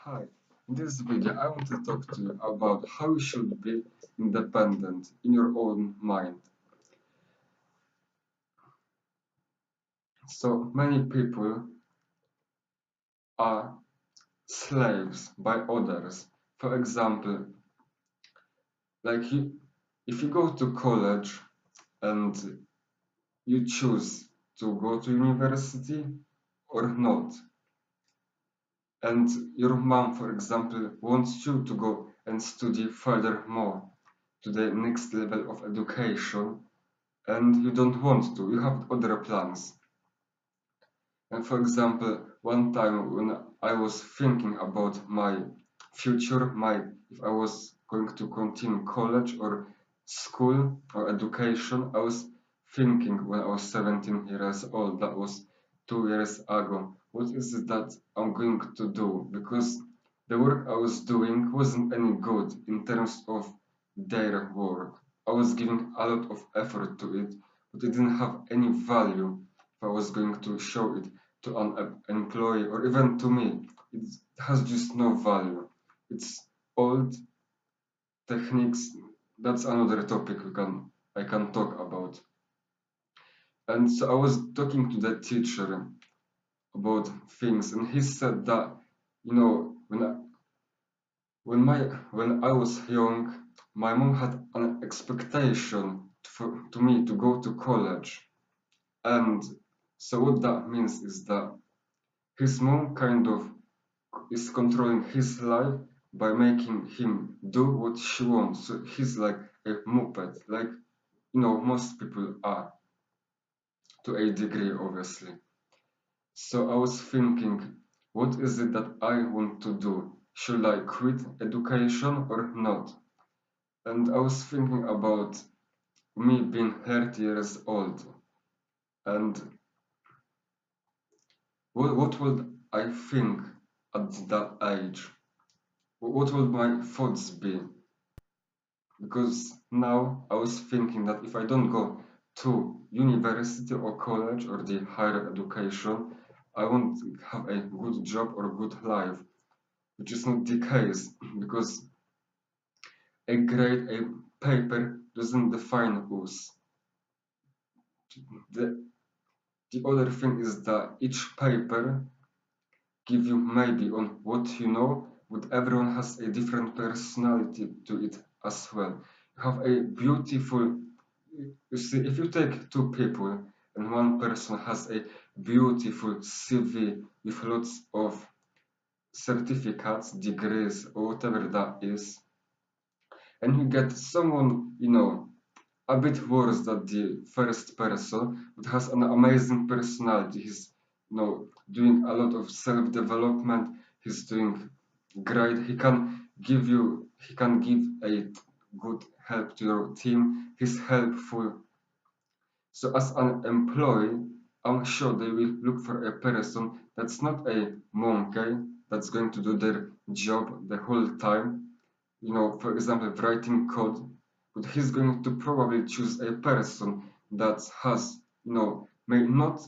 Hi, in this video I want to talk to you about how you should be independent in your own mind. So many people are slaves by others. For example, like if you go to college and you choose to go to university or not, and your mom, for example, wants you to go and study furthermore to the next level of education, and you don't want to, you have other plans. And for example, one time when I was thinking about my future, if I was going to continue college or school or education, I was thinking when I was 17 years old, that was 2 years ago, what is it that I'm going to do? Because the work I was doing wasn't any good in terms of their work. I was giving a lot of effort to it, but it didn't have any value if I was going to show it to an employee or even to me. It has just no value. It's old techniques. That's another topic I can talk about. And so I was talking to the teacher about things, and he said that when I was young, my mom had an expectation to me to go to college, and so what that means is that his mom kind of is controlling his life by making him do what she wants. So he's like a muppet, like most people are to a degree, obviously. So I was thinking, what is it that I want to do? Should I quit education or not? And I was thinking about me being 30 years old, and what would I think at that age? What would my thoughts be? Because now I was thinking that if I don't go to university or college or the higher education, I won't have a good job or good life, which is not the case because a grade, a paper doesn't define us. The, the other thing is that each paper give you maybe on what you know, but everyone has a different personality to it as well. You have a beautiful, you see, if you take two people and one person has a beautiful CV with lots of certificates, degrees, or whatever that is, and you get someone, a bit worse than the first person, but has an amazing personality. He's, doing a lot of self-development. He's doing great. He can give a good help to your team. He's helpful. So as an employee, I'm sure they will look for a person that's not a monkey that's going to do their job the whole time. For example, writing code, but he's going to probably choose a person that has, may not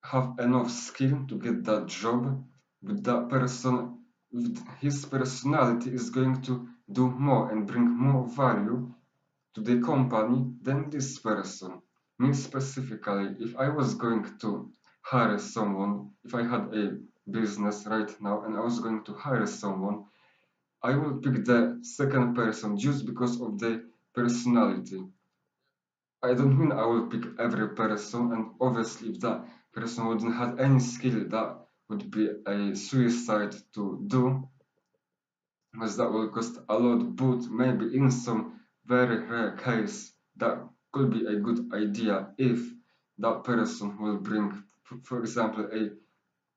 have enough skill to get that job, but that person with his personality is going to do more and bring more value to the company than this person. Me specifically, if I was going to hire someone, if I had a business right now and I was going to hire someone, I will pick the second person just because of the personality. I don't mean I will pick every person, and obviously if that person wouldn't have any skill, that would be a suicide to do, because that will cost a lot, but maybe in some very rare case, that could be a good idea if that person will bring, for example, a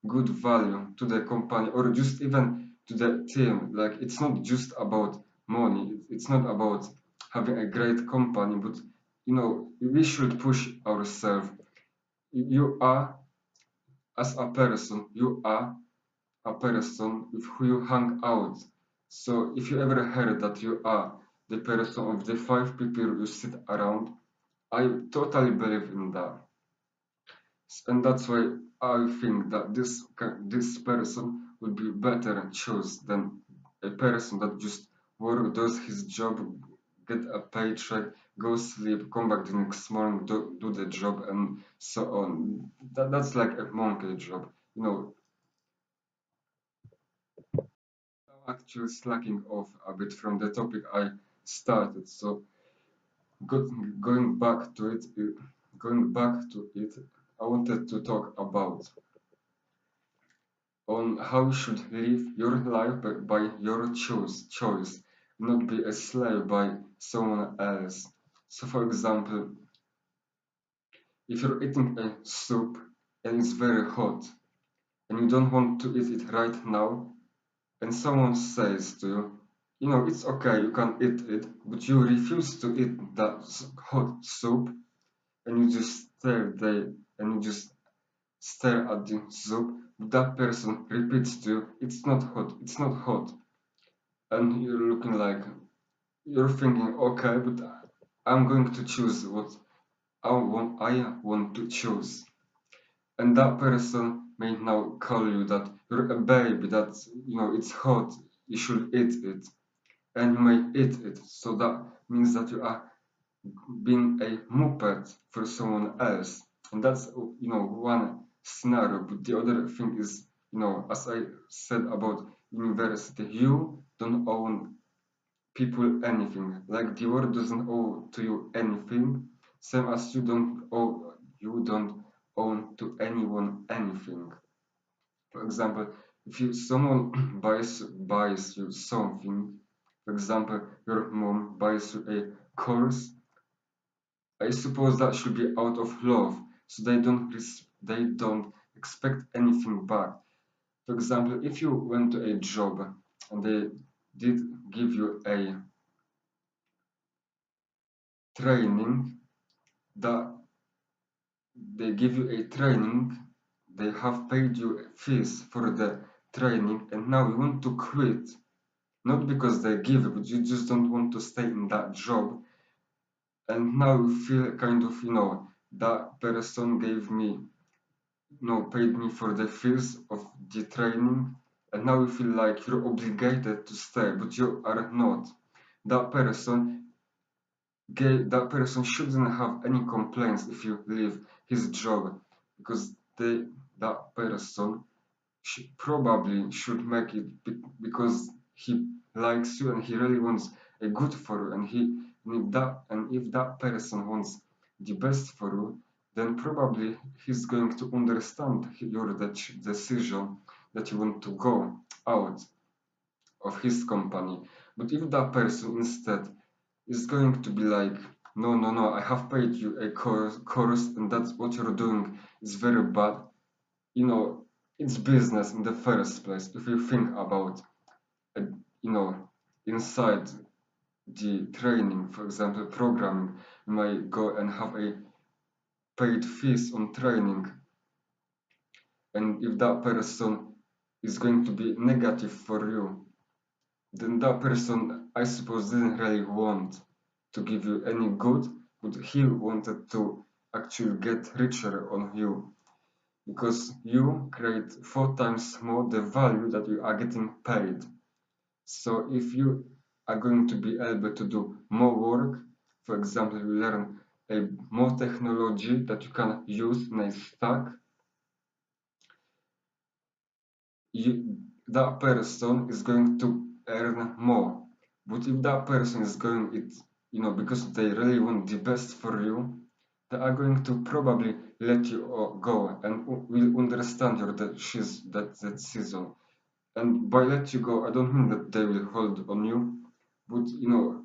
good value to the company or just even to the team. Like it's not just about money, it's not about having a great company, but we should push ourselves. You are, as a person, you are a person with who you hang out. So if you ever heard that you are the person of the 5 people you sit around, I totally believe in that. And that's why I think that this person would be better choice than a person that just work, does his job, get a paycheck, go sleep, come back the next morning, do the job, and so on. That's like a monkey job. You know, I'm actually slacking off a bit from the topic I started. So go, going back to it, going back to it, I wanted to talk about on how you should live your life by your choice, not be a slave by someone else. So, for example, if you're eating a soup and it's very hot and you don't want to eat it right now, and someone says to you, you know, it's okay, you can eat it, but you refuse to eat that hot soup, and you just stare there and you just stare at the soup. That person repeats to you, it's not hot, it's not hot. And you're looking like, you're thinking, okay, but I'm going to choose what I want to choose. And that person may now call you that you're a baby, that, you know, it's hot, you should eat it. And you may eat it. So that means that you are being a muppet for someone else. And that's, you know, one scenario. But the other thing is, you know, as I said about university, you don't own people anything. Like the world doesn't owe to you anything, same as you don't own to anyone anything. For example, if you someone buys you something, for example, your mom buys you a course, I suppose that should be out of love, so they don't expect anything back. For example, if you went to a job and they did give you a training, that they give you a training, they have paid you fees for the training, and now you want to quit, not because they give you, but you just don't want to stay in that job, and now you feel kind of, you know, that person gave me, no, paid me for the fees of the training, and now you feel like you're obligated to stay, but you are not. That person that person shouldn't have any complaints if you leave his job, because that person probably should make it because he likes you and he really wants a good for you, and if that person wants the best for you, then probably he's going to understand your decision that you want to go out of his company. But if that person instead is going to be like, no, no, no, I have paid you a course and that's what you're doing is very bad, you know, it's business in the first place. If you think about, uh, you know, inside the training, for example, programming, you might go and have a paid fees on training, and if that person is going to be negative for you, then that person, I suppose, didn't really want to give you any good, but he wanted to actually get richer on you, because you create 4 times more the value that you are getting paid. So if you are going to be able to do more work, for example, you learn a more technology that you can use in a stack, that person is going to earn more. But if that person is going it, you know, because they really want the best for you, they are going to probably let you go and will understand your that season. And by let you go, I don't mean that they will hold on you, but you know,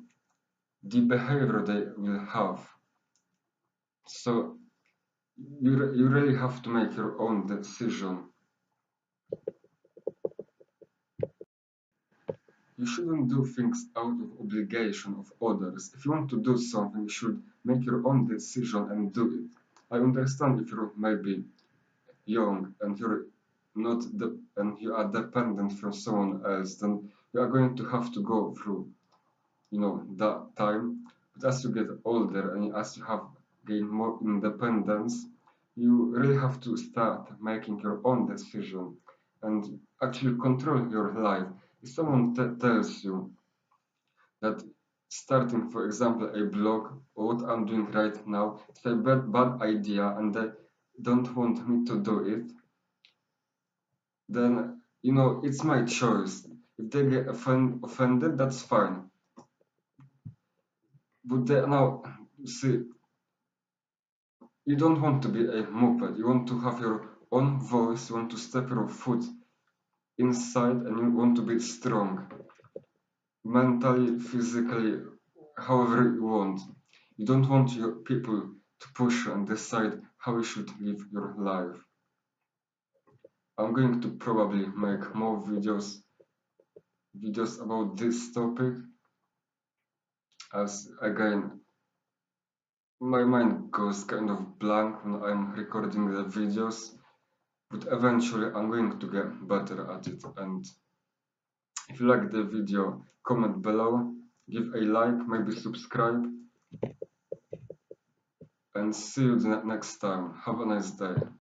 the behavior they will have. So you really have to make your own decision. You shouldn't do things out of obligation of others. If you want to do something, you should make your own decision and do it. I understand if you're maybe young and you're not and you are dependent from someone else, then you are going to have to go through, you know, that time. But as you get older and as you have gained more independence, you really have to start making your own decision. and actually control your life. If someone tells you that starting, for example, a blog or what I'm doing right now, it's a bad idea and they don't want me to do it, then it's my choice. If they get offended, that's fine. But now, see, you don't want to be a moped. You want to have your own voice. You want to step your foot inside, and you want to be strong, mentally, physically, however you want. You don't want your people to push you and decide how you should live your life. I'm going to probably make more videos about this topic, as again my mind goes kind of blank when I'm recording the videos, but eventually I'm going to get better at it. And if you like the video, comment below, give a like, maybe subscribe, and see you the next time. Have a nice day.